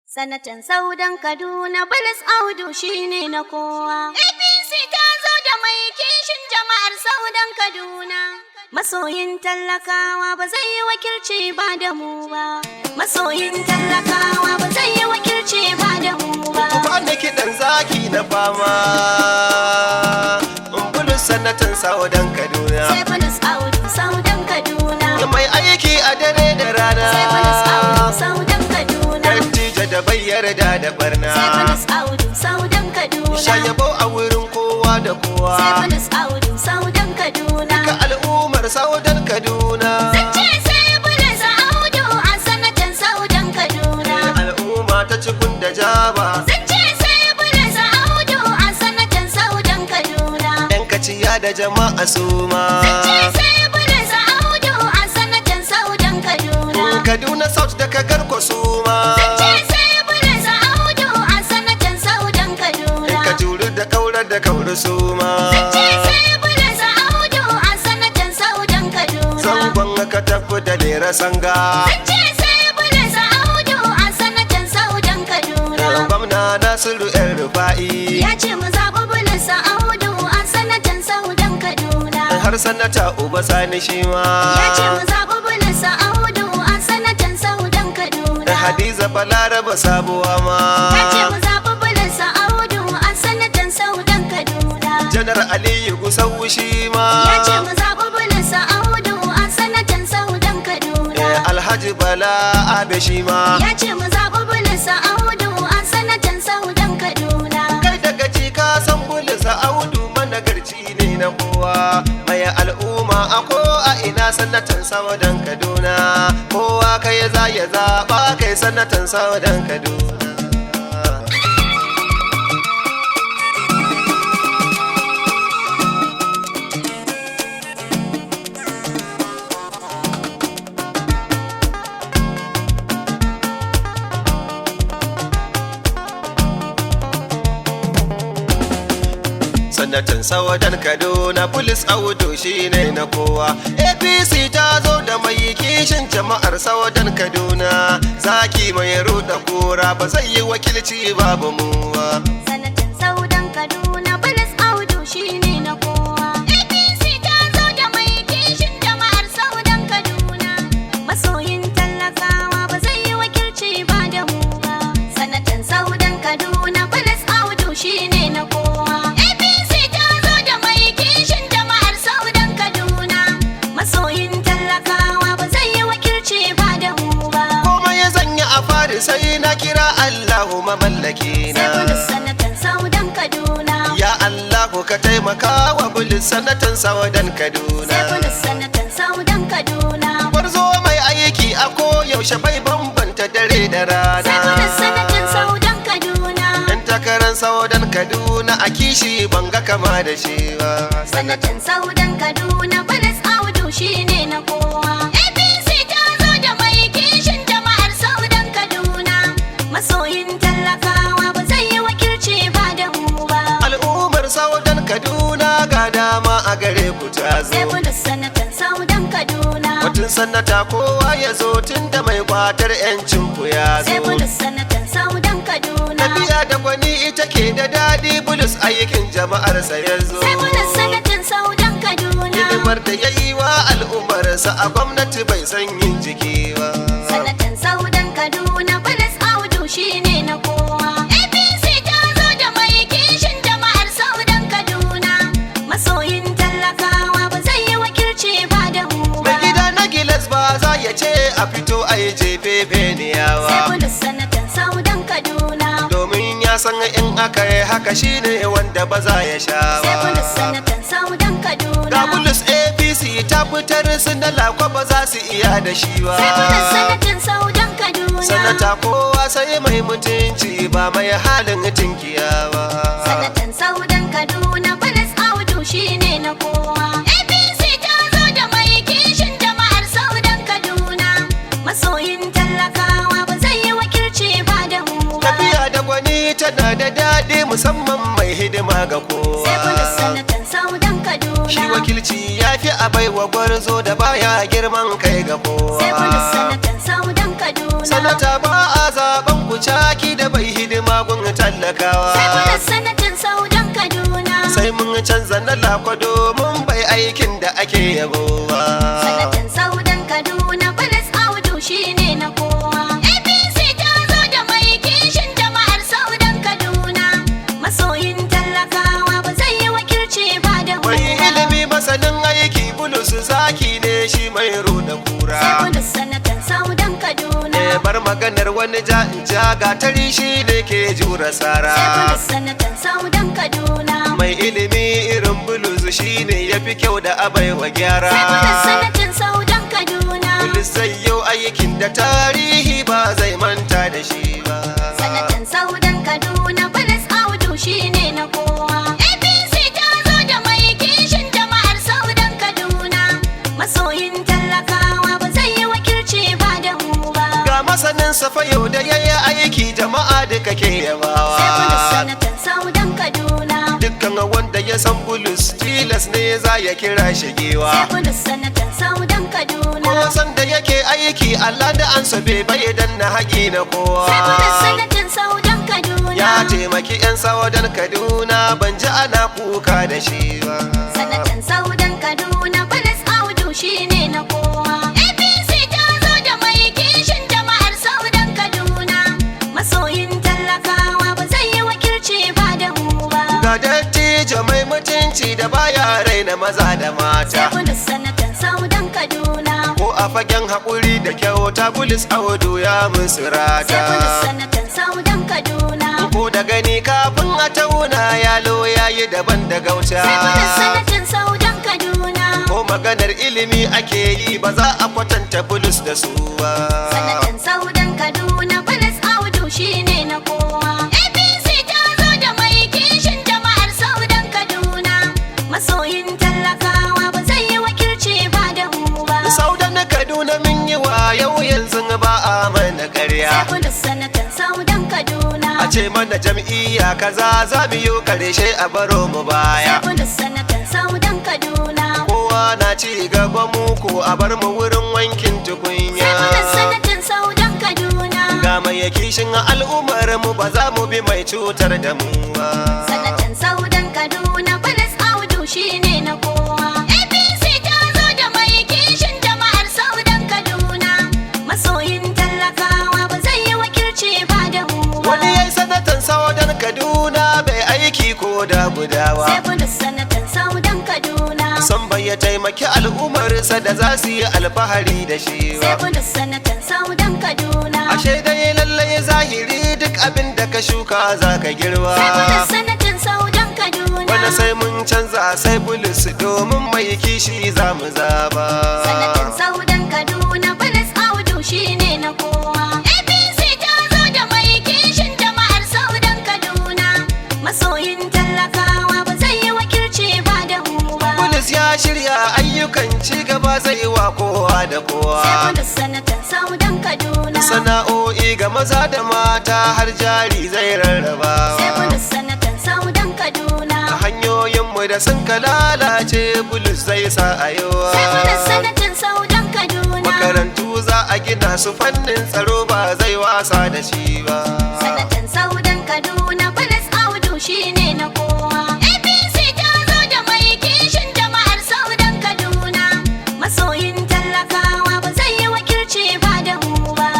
Sanatan Saudan Kaduna Bulus Audu shine na kowa. APC ta zo da mai kishin jama'ar Saudan Kaduna. Masoyin talakawa ba zai yi wakilci ba da mu ba. Masoyin talakawa ba zai yi wakilci ba da mu ba. Kuma da kiɗan zaki na fama. Bulus Sanatan Saudan Kaduna. Sai Bulus Audu Saudan Kaduna. Mai aiki a dare da rana. Sai Bulus Audu Saudan Kaduna. Dattija da bai yarda da barna. Sai Bulus Audu Saudan Kaduna. Shayabo a wurin kowa da kowa. Sai Bulus Audu Saudan Kaduna. Ka al'ummar Saudan Kaduna. Zance sai Bulus Audu a sanatan Saudan Kaduna. Al'umma ta cikin da jaba. Zance sai Bulus Audu a sanatan Saudan Kaduna. Yan kaciya da jama'a suma. Zance sai Bulus Audu a sanatan Saudan Kaduna. Kaduna South da kagar suma. Zance sai Bulus Audu a sanatan Saudan Kaduna. Ka juri da kaurar suma. Zance sai Bulus Audu a sanatan Saudan Kaduna. Zangon ka tafi da lera sanga. Zance sai Bulus Audu a sanatan Saudan Kaduna. Gwamna Nasiru ‘yan Rufa'i. Ya ce mu zaɓi Bulus Audu a sanatan Saudan Kaduna. Har sanata Uba Sani shi ma. Ya ce mu zaɓi Bulus Audu a sanatan Saudan Kaduna. Hadiza Balaraba sabuwa ma. Ya ce mu zaɓi Bulus Audu a sanatan Saudan Kaduna. Janar Aliyu Gusau shi ma. Ya ce mu zaɓi Bulus Audu a sanatan Saudan Kaduna. Alhaji Bala Abe shi ma. Ya ce mu zaɓi Bulus Audu a sanatan Saudan Kaduna. Kai daga ci ka san Bulus Audu managarci ne na kowa. Mai al'umma a ko a ina sanatan Saudan Kaduna. Kowa kai za ya zaɓa kai sanatan Saudan Kaduna. Sanatan Saudan Kaduna Bulus Audu shine na kowa. APC ta zo da mai kishin jama'ar Saudan Kaduna. Zaki mai ruda kura ba zai yi wakilci babu mu ba. Sanatan Saudan Kaduna Bulus Audu shine na kowa. APC ta zo da mai kishin jama'ar Saudan Kaduna. Masoyin talakawa ba zai yi wakilci ba da mu ba. Sanatan Saudan Kaduna Bulus Audu shine na kowa. APC ta zo da mai kishin jama'ar Saudan Kaduna. Masoyin talakawa ba zai yi wakilci ba da mu ba. Komai ya zanya a fari sai na kira Allahu mamallaki Sai Bulus na. sanatan Saudan Kaduna. Ya Allahu ka taimaka wa Bulus sanatan Saudan Kaduna. Sai Bulus sanatan Saudan Kaduna. Gwarzo mai aiki a koyaushe bai bambanta dare da Sai Bulus rana. sanatan Saudan Kaduna. Yan takarar Saudan Kaduna a kishi ban ga kama da shi ba. Sanatan Saudan Kaduna Bulus Audu shine na kowa. APC ta zo da mai kishin jama'ar Saudan Kaduna. Masoyin talakawa ba zai yi wakilci ba da mu ba. Al'ummar Saudan Kaduna ga dama a gare ku ta Sai zo. Bulus sanatan Saudan Kaduna. Batun sanata kowa ya zo tun da mai kwatar 'yancin ku ya Sai zo. Bulus sanatan Saudan Kaduna. Tafiya da gwani ita ke da daɗi Bulus aikin jama'arsa ya zo. Sai Bulus sanatan Saudan Kaduna. Hidimar da ya yi wa al'ummarsa a gwamnati bai san yin jiki ba. Sanatan Saudan Kaduna Bulus Audu shine na kowa. APC ta zo da mai kishin jama'ar Saudan Kaduna. Masoyin talakawa ba zai yi wakilci ba da mu Mai ba. gida na gilas ba za ya ce a fito a yi jefe Sai beniyawa. Bulus sanatan Saudan Kaduna. Domin ya san in aka yi haka shine wanda ba za ya sha Sai Bulus ba. sanatan Saudan Kaduna. Ga Bulus APC ta fitar sun da lakwa ba za su iya da shi ba. Sai Bulus sanatan Saudan Kaduna. Sanata kowa sai mai mutunci ba mai halin tinkiya ba. Sanatan Saudan Kaduna Bulus Audu shine na kowa. APC ta zo da mai kishin jama'ar Saudan Kaduna. Masoyin talakawa ba zai yi wakilci ba da mu ba. Tafiya da gwani tana da daɗi musamman mai hidima ga Sai Bulus kowa. sanatan Saudan Kaduna. Shi wakilci ya fi a baiwa gwarzo da baya girman kai ga Sai Bulus kowa. sanatan Saudan Kaduna. Sanata ba a zaben ku caki da bai hidima gun tallakawa. Sai bulis sanatan Saudan Kaduna. Sai mun canza na lakwado mun bai aikin da ake yabowa. Sanatan Saudan Kaduna Bulis Audu shine na kowa. APC ta zo da mai kishin jama'ar Saudan Kaduna. Masoyin talakawa ba zai yi wakilci ba da mu Mai ba. ilimi masanin aiki bulus zaki ne shi mai rona kura. Sai bulis sanatan Saudan Kaduna. Bar maganar wani ja gatari shi ne ke jura sara. Sai bulis sanatan Saudan Kaduna. Mai ilimi irin bulus shi ne ya fi kyau da abai wa gyara. Sai bulis sanatan Saudan Kaduna. Bulus zai yau aikin da tarihi ba zai manta da shi ba. Sanatan Saudan Kaduna Bulis Audu shine na kowa. APC ta zo da mai kishin jama'ar Saudan Kaduna. Masoyin talakawa ba zai yi wakilci ba da mu ba. Ga masanin safa yau da yayi aiki jama'a duka ke Sai bulis yabawa. sanatan Saudan Kaduna. Dukkan wanda ya san bulus tilas ne za ya kira shi giwa. Sai bulis sanatan Saudan Kaduna. Ko san da yake aiki Allah da an sabe bai dan na haƙi na kowa. Sai bulis sanatan Saudan Kaduna. Ya taimaki 'yan sawadan Kaduna ban ji ana kuka da shi ba. Sanatan Saudan Kaduna Bulis Audu shine na kowa. APC ta zo da mai kishin jama'ar Saudan Kaduna. Masoyin talakawa ba zai yi wakilci ba da mu ba. Ga dattijo mai mutunci da baya raina maza da Sai mata. bulis sanatan Saudan Kaduna. Ko a fagen haƙuri da kyauta bulis audu ya musu Sai bulis rata. sanatan Saudan Kaduna. Ko da gani kafin a tauna yalo yayi daban da gauta. Sai bulis sanatan Saudan Kaduna. Ko maganar ilimi ake yi ba za a kwatanta bulus da su ba. Sanatan Saudan Kaduna Bulis Audu shine na kowa. APC ta zo da mai kishin jama'ar Saudan Kaduna. Masoyin talakawa ba zai yi wakilci ba da mu ba. Saudan Kaduna mun yi wa yau yanzu ba a mana Sai ƙarya. bulis sanatan Saudan Kaduna. A ce mana jam'iyya kaza za mu yi karshe a baro mu Sai baya. bulis sanatan Saudan Kaduna. Kowa na ci gaba mu ko a bar mu wurin wankin Sai tukunya. bulis sanatan Saudan Kaduna. Ga mai kishin al'ummar mu ba za mu bi mai cutar da mu ba. Sanatan Saudan Kaduna Bulis Audu shine na kowa. APC ta zo da mai kishin jama'ar Saudan Kaduna. Masoyin talakawa ba zai yi wakilci ba da mu ba. Wani yayi sanatan Saudan Kaduna bai aiki ko da Sai gudawa. bulis sanatan Saudan Kaduna. San bai ya taimaki al'ummarsa da za su yi alfahari da shi Sai ba. bulis sanatan Saudan Kaduna. Ashe dai lallai zahiri duk abin da ka shuka za ka girba. Sai bulis sanatan Saudan Kaduna. Wani sai mun canza sai bulis domin mai kishi za mu zaba. Sanatan Saudan Kaduna Bulis Audu shine na kowa. APC ta zo da mai kishin jama'ar Saudan Kaduna. Masoyin talakawa ba zai yi wakilci ba da mu ba. Bulis ya shirya ayyukan ci gaba zai wa kowa da Sai kowa. bulis sanatan Saudan Kaduna. Sana'o'i ga maza da mata har jari zai rarraba. Sai bulis sanatan Saudan Kaduna. Hanyoyinmu da sun ka lalace bulus zai sa a Sai bulis yawa. sanatan Saudan Kaduna. Makarantu za a gina su fannin tsaro ba zai wasa da shi ba. Sanatan Saudan Kaduna Bulis Audu shine na kowa. APC ta zo da mai kishin jama'ar Saudan Kaduna. Masoyin talakawa ba zai yi wakilci ba da mu ba.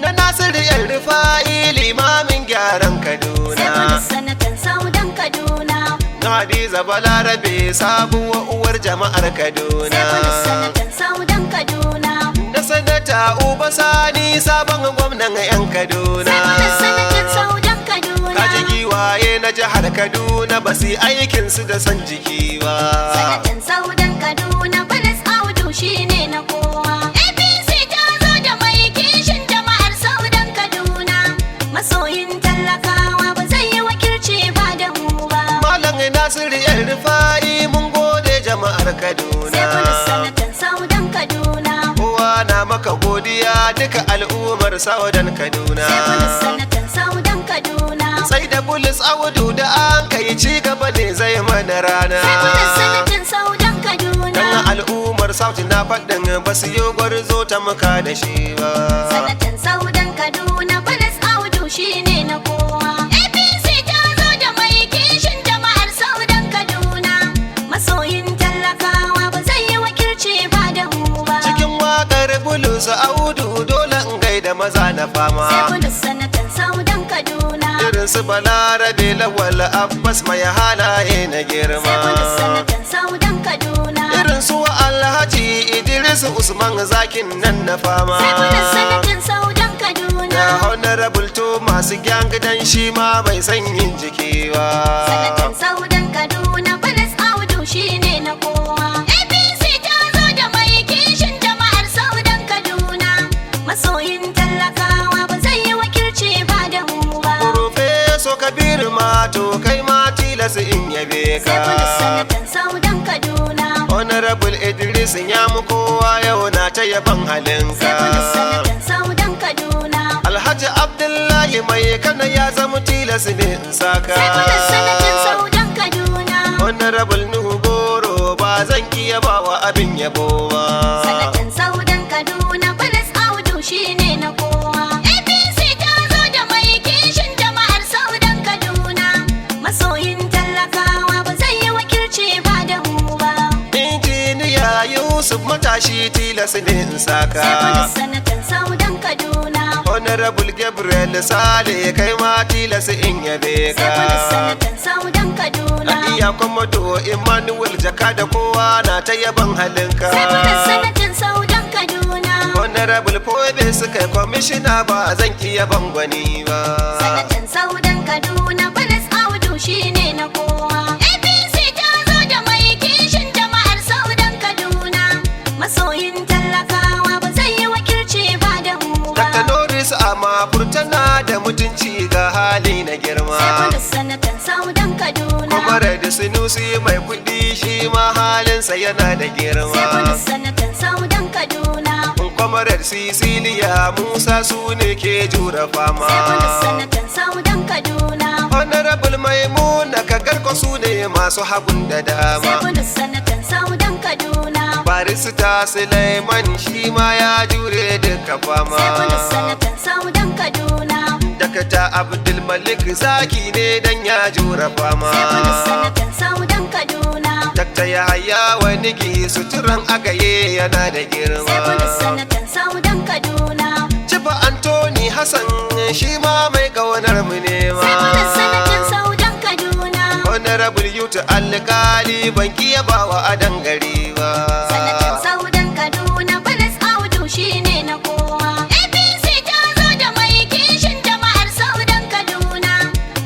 Na Nasiru yan rufa'i limamin gyaran Sai Kaduna. bulis sanatan Saudan Kaduna. Na Hadiza Balarabe sabuwar uwar jama'ar Sai bulis Kaduna. sanatan Saudan Kaduna. Na sanata Uba Sani sabon gwamnan 'yan Kaduna. Sai bulis sanatan Saudan Kaduna. Kaji giwaye na jihar Kaduna ba su yi aikinsu da son jiki ba. Sanatan Saudan Kaduna Bulis Audu shine na kowa. APC ta zo da mai kishin jama'ar Saudan Kaduna. Masoyin talakawa ba zai yi wakilci ba da mu ba. Malam Nasiru yan rufa'i mun gode jama'ar Sai bulis Kaduna. sanatan Saudan Kaduna. Kowa na maka godiya duka al'ummar Saudan Kaduna. Sai bulis sanatan Saudan Kaduna. Sai da bulis audu da an kai ci gaba ne zai mana rana. Sai bulis sanatan Saudan Kaduna. Dan al'ummar Sauti na faɗin ba su yi gwarzo ta muka da shi ba. Sanatan Saudan Kaduna Bulis Audu shine na kowa. APC ta zo da mai kishin jama'ar Saudan Kaduna. Masoyin talakawa ba zai yi wakilci ba da mu ba. Cikin waƙar Bulus Audu dole in gaida maza na fama. Sai Bulus sanatan Saudan Kaduna. Irin su Balarabe Lawal Abbas mai halaye na Sai Bulus girma. sanatan Saudan Kaduna. Irin su Alhaji Idris Usman zakin nan na fama. Sai Bulus sanatan Saudan Kaduna. Da Honorable Thomas Gang dan shi ma bai san yin jiki ba. Sanatan Saudan Kaduna Bulus Audu shine na kowa. APC ta zo da mai kishin jama'ar Saudan Kaduna. Masoyin talakawa ba zai yi wakilci ba da mu ba. Profeso Kabir Mato kai ma tilas in yabe Sai Bulus ka. sanatan Saudan Kaduna. Honorable Idris ya mu kowa yau na ta yaban Sai Bulus halinka. sanatan Saudan Kaduna. Alhaji Abdullahi mai kana ya zama tilas ne in saka. Sai Bulus sanatan Saudan Kaduna. Honorable Nuhu Goro ba zan iya ba wa abin yabo ba. Sanatan Saudan Kaduna Bulus Audu shine na kowa. APC ta zo da mai kishin jama'ar Saudan Kaduna. Masoyin talakawa ba zai yi wakilci ba da mu ba. Injiniya Yusuf matashi tilas ne in saka. Sai Bulus sanatan Saudan Kaduna. Honorable Gabriel Sale kai ma tilas in yabe Sai Bulus ka. sanatan Saudan Kaduna. Iya Komodo Emmanuel Jaka da kowa na ta yaban halinka. Sai Bulus sanatan Saudan Kaduna. Honorable Fobe suka yi kwamishina ba zan iya bangwani ba. Sanatan Saudan Kaduna Bulus Audu shine na kowa. APC ta zo da mai kishin jama'ar Saudan Kaduna. Masoyin talakawa ba zai yi wakilci ba da mu ba. Dr. Norris Ama furtana da mutunci ga hali na girma. Sai Bulus sanatan Saudan Kaduna. Kwamare da Sinusi mai kuɗi shi ma halinsa yana da Sai girma. Bulus sanatan Saudan Kaduna. Kwamarar Sicilia Musa su ne ke jura fama. Sai Bulus sanatan Saudan Kaduna. Honorable Maimuna Kagarko su ne masu hagun da Sai dama. Bulus sanatan Saudan Kaduna. Barista Suleiman shi ma ya jure duka fama. Sai Bulus sanatan Saudan Kaduna. Dakata Abdul Malik zaki ne dan ya jura fama. Sai Bulus sanatan Saudan Kaduna. Dakta Yahaya wani gi suturan agaye yana da Sai Bulus girma. sanatan Saudan Kaduna. Cifa Anthony Hassan shi ma mai ƙaunar mu ne Sai Bulus ma. sanatan Saudan Kaduna. Honorable Yuta Alkali ban kiya ba wa adan gari ba. Sanatan Saudan Kaduna Bulus Audu shine na kowa. APC ta zo da mai kishin jama'ar Saudan Kaduna.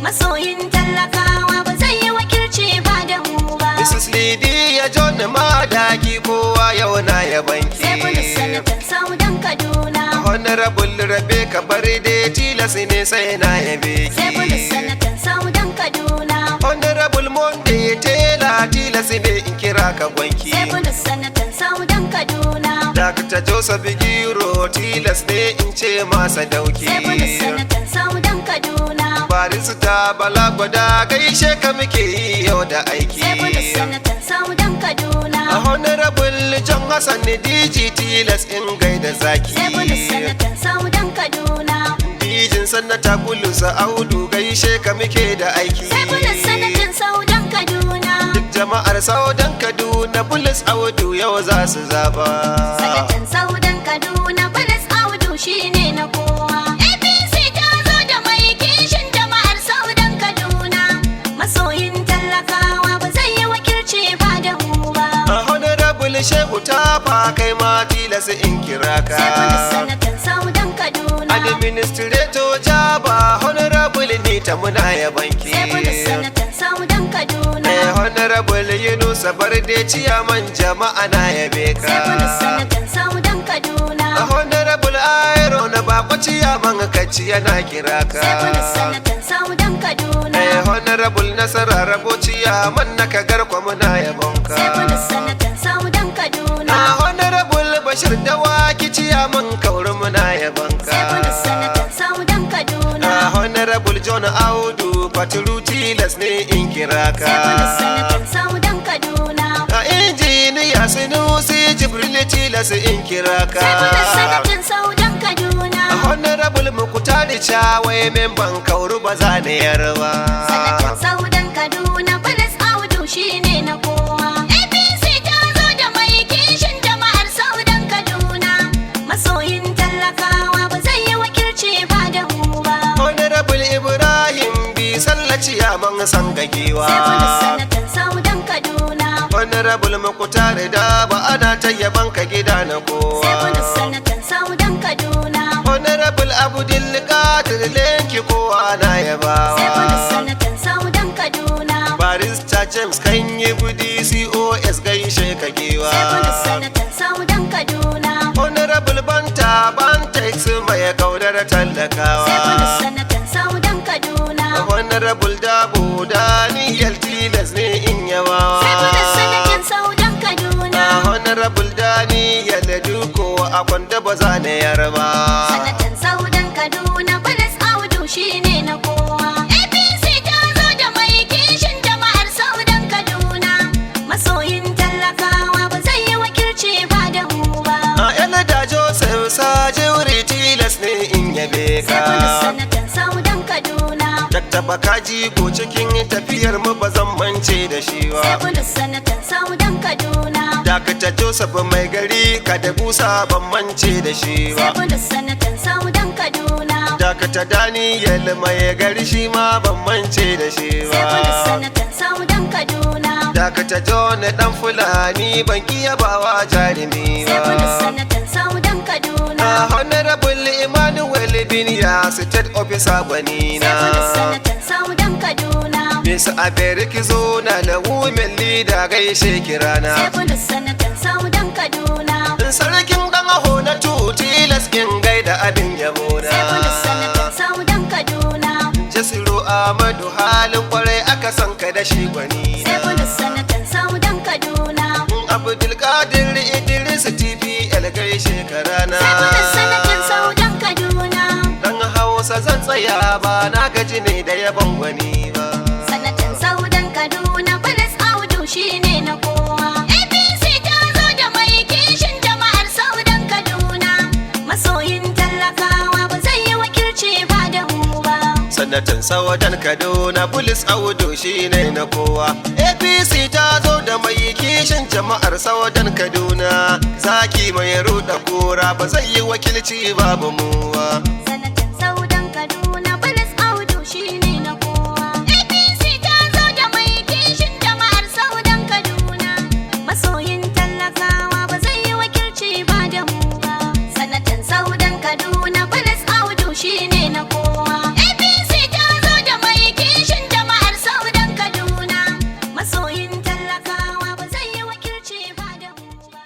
Masoyin talakawa ba zai yi wakilci ba da mu ba. Mrs. Lydia John Madaki kowa yau na ya banki. Sai Bulus sanatan Saudan Kaduna. Honorable Rebecca Barde tilas ne sai na yabe ki. Sai Bulus sanatan Saudan Kaduna. Honorable Monday Taylor tilas ne in kira ka gwanki. Sai Bulus sanatan Saudan Kaduna. Dr. Joseph Giro tilas ne in ce masa dauki. Sai Bulus sanatan Saudan Kaduna. Barista Bala Gwada gaishe ka muke yi yau da aiki. Sai Bulus sanatan Saudan Kaduna. A Honorable John Hassan DG tilas in gaida zaki. Sai Bulus sanatan Saudan Kaduna. Dijin sannata Bulusa Audu gaishe ka muke da aiki. Sai Bulus sanatan Saudan Kaduna. Duk jama'ar Saudan Kaduna Bulus Audu yau za su zaba. Sanatan Saudan Kaduna Bulus Audu shine na kowa. APC ta zo da mai kishin jama'ar Saudan Kaduna. Masoyin talakawa ba zai yi wakilci ba da mu ba. A Honorable Shehu Tafa kai ma tilas in kira ka. Sai Bulus sanatan Saudan Kaduna. Administrator Jaba Honorable Nita muna ya banki. Sai Bulus sanatan Saudan Kaduna. Honorable Yunusa Barde ciyaman jama'a na yabe ka. Sai Bulus sanatan Saudan Kaduna. A Honorable Aero na bako ciyaman kaci yana kira ka. Sai Bulus sanatan Saudan Kaduna. Honorable Nasara Rabo ciyaman na kagar kwa muna yabon ka. Sai Bulus sanatan Saudan Kaduna. Honorable Bashir Dawaki ciyaman kauri muna yabon ka. Sai Bulus sanatan Saudan Kaduna. Honorable John Audu Faturu tilas ne in kira ka. Sai Bulus sanatan Saudan Kaduna. A injiniya Sinusi Jibril tilas in kira ka. Sai Bulus sanatan Saudan Kaduna. Honorable Mukutari Chawai memban Kauru ba za na yarba. Sanatan Saudan Kaduna Bulus Audu shine na kowa. APC ta zo da mai kishin jama'ar Saudan Kaduna. Masoyin talakawa ba zai yi wakilci ba da mu ba. Honorable Ibrahim bi sallaci ya man san gagewa. Sai Bulus sanatan Saudan Kaduna. Honorable Mukutari da ba ana ta yaban ka gida na kowa. Sai Bulus sanatan Saudan Kaduna. Honorable Abdul Qadir Lenki kowa na yabawa. Sai Bulus sanatan Saudan Kaduna. Barista James kan yi budi COS gaishe ka gewa. Sai Bulus sanatan Saudan Kaduna. Honorable Bantex mai kaudar tallakawa. Sai Bulus sanatan Saudan Kaduna. Honorable Dabo Daniel Tilas ne in yabawa. Sai Bulus sanatan Saudan Kaduna. Honorable Daniel Duko a kwanda ba za na yarba. Sanatan Saudan Kaduna Bulus Audu shine na kowa. APC ta zo da mai kishin jama'ar Saudan Kaduna. Masoyin talakawa ba zai yi wakilci ba da mu ba. Elda Joseph Sajewri Tilas ne in yabe Sai Bulus ka. sanatan Saudan Kaduna. Tattaba kaji ko cikin tafiyar mu ba zan mance da shi Sai ba. Bulus sanatan Saudan Kaduna. Dakata Joseph mai gari ka da busa ban mance da shi Sai ba. Bulus sanatan Saudan Kaduna. Dakata Daniel mai gari shi ma ban mance da shi Sai Bulus ba. sanatan Saudan Kaduna. Dakata John dan Fulani ban kiya bawa jarumi Sai Bulus ba. sanatan Saudan Kaduna. Honorable Emmanuel Binya State Officer Gwanina. Sai Bulus sanatan Saudan Kaduna. Miss America zo na da women leader gaishe kirana. Sai Bulus sanatan Saudan Kaduna. Sarkin dan aho na tilas kin gaida abin yabo Sai Bulus sanatan na. Saudan Kaduna. Jasiru Ahmadu halin kwarai aka san ka da shi gwani Sai Bulus na. sanatan Saudan Kaduna. Abdul Qadir Idris TPL gaishe karana. Sai Bulus sanatan Saudan Kaduna. Dan Hausa zan tsaya ba na gaji ne da yabon gwani ba. Sanatan Saudan Kaduna Bulus Audu shine na kowa. APC ta zo da mai kishin jama'ar Saudan Kaduna. Masoyin talakawa ba zai yi wakilci ba da mu ba. Sanatan Saudan Kaduna Bulus Audu shine na kowa. APC ta zo da mai kishin jama'ar Saudan Kaduna. Zaki mai ruɗa kura ba zai yi wakilci babu mu ba. Sanatan